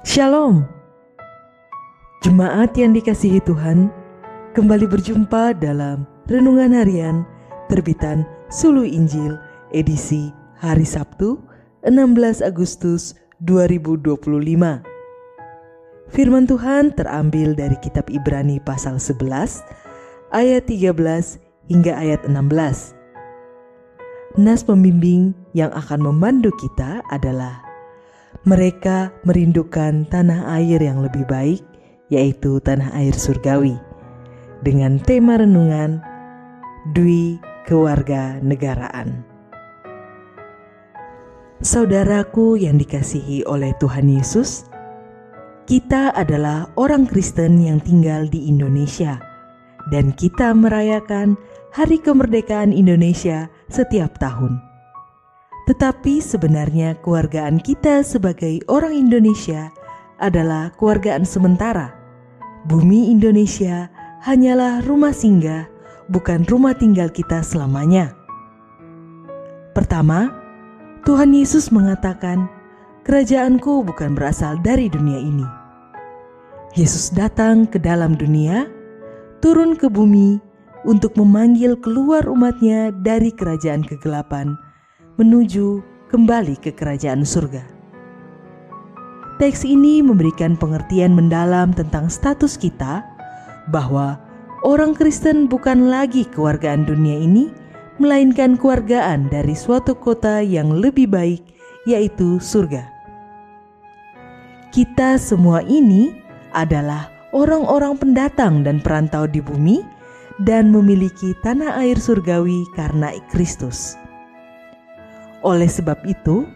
Shalom, jemaat yang dikasihi Tuhan, kembali berjumpa dalam Renungan Harian terbitan Sulu Injil edisi hari Sabtu 16 Agustus 2025. Firman Tuhan terambil dari kitab Ibrani pasal 11 ayat 13 hingga ayat 16. Nas pembimbing yang akan memandu kita adalah mereka merindukan tanah air yang lebih baik, yaitu tanah air surgawi, dengan tema renungan Dwi Kewarganegaraan. Saudaraku yang dikasihi oleh Tuhan Yesus, kita adalah orang Kristen yang tinggal di Indonesia, dan kita merayakan Hari Kemerdekaan Indonesia setiap tahun. Tetapi sebenarnya kewargaan kita sebagai orang Indonesia adalah kewargaan sementara. Bumi Indonesia hanyalah rumah singgah, bukan rumah tinggal kita selamanya. Pertama, Tuhan Yesus mengatakan, "Kerajaanku bukan berasal dari dunia ini." Yesus datang ke dalam dunia, turun ke bumi untuk memanggil keluar umatnya dari kerajaan kegelapan menuju kembali ke kerajaan surga. Teks ini memberikan pengertian mendalam tentang status kita, bahwa orang Kristen bukan lagi kewargaan dunia ini, melainkan kewargaan dari suatu kota yang lebih baik, yaitu surga. Kita semua ini adalah orang-orang pendatang dan perantau di bumi dan memiliki tanah air surgawi karena Kristus. Oleh sebab itu,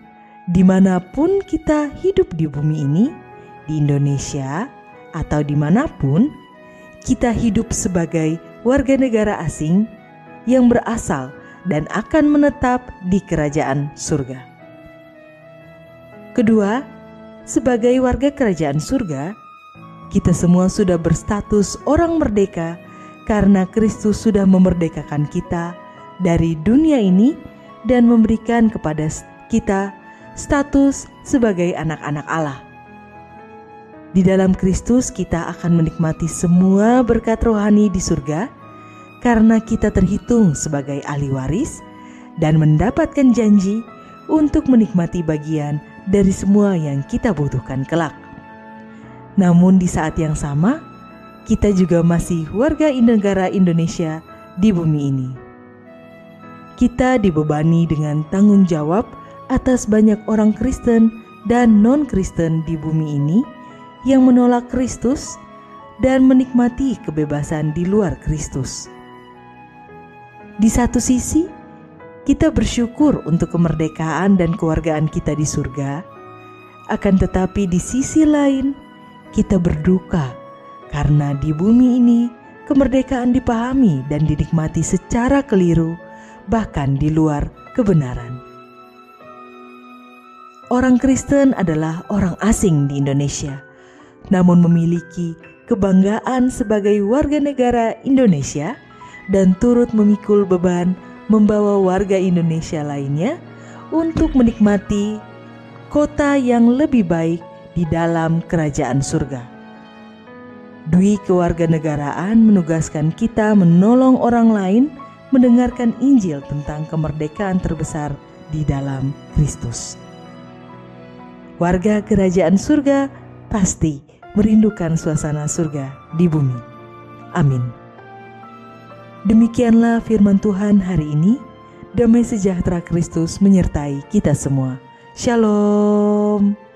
dimanapun kita hidup di bumi ini, di Indonesia atau dimanapun, kita hidup sebagai warga negara asing yang berasal dan akan menetap di kerajaan surga. Kedua, sebagai warga kerajaan surga, kita semua sudah berstatus orang merdeka karena Kristus sudah memerdekakan kita dari dunia ini dan memberikan kepada kita status sebagai anak-anak Allah. Di dalam Kristus kita akan menikmati semua berkat rohani di surga karena kita terhitung sebagai ahli waris dan mendapatkan janji untuk menikmati bagian dari semua yang kita butuhkan kelak. Namun di saat yang sama, kita juga masih warga negara Indonesia di bumi ini. Kita dibebani dengan tanggung jawab atas banyak orang Kristen dan non-Kristen di bumi ini yang menolak Kristus dan menikmati kebebasan di luar Kristus. Di satu sisi, kita bersyukur untuk kemerdekaan dan kewargaan kita di surga. Akan tetapi di sisi lain, kita berduka karena di bumi ini kemerdekaan dipahami dan dinikmati secara keliru, bahkan di luar kebenaran. Orang Kristen adalah orang asing di Indonesia, namun memiliki kebanggaan sebagai warga negara Indonesia dan turut memikul beban membawa warga Indonesia lainnya untuk menikmati kota yang lebih baik di dalam kerajaan surga. Dwi kewarganegaraan menugaskan kita menolong orang lain mendengarkan Injil tentang kemerdekaan terbesar di dalam Kristus. Warga kerajaan surga pasti merindukan suasana surga di bumi. Amin. Demikianlah firman Tuhan hari ini. Damai sejahtera Kristus menyertai kita semua. Shalom.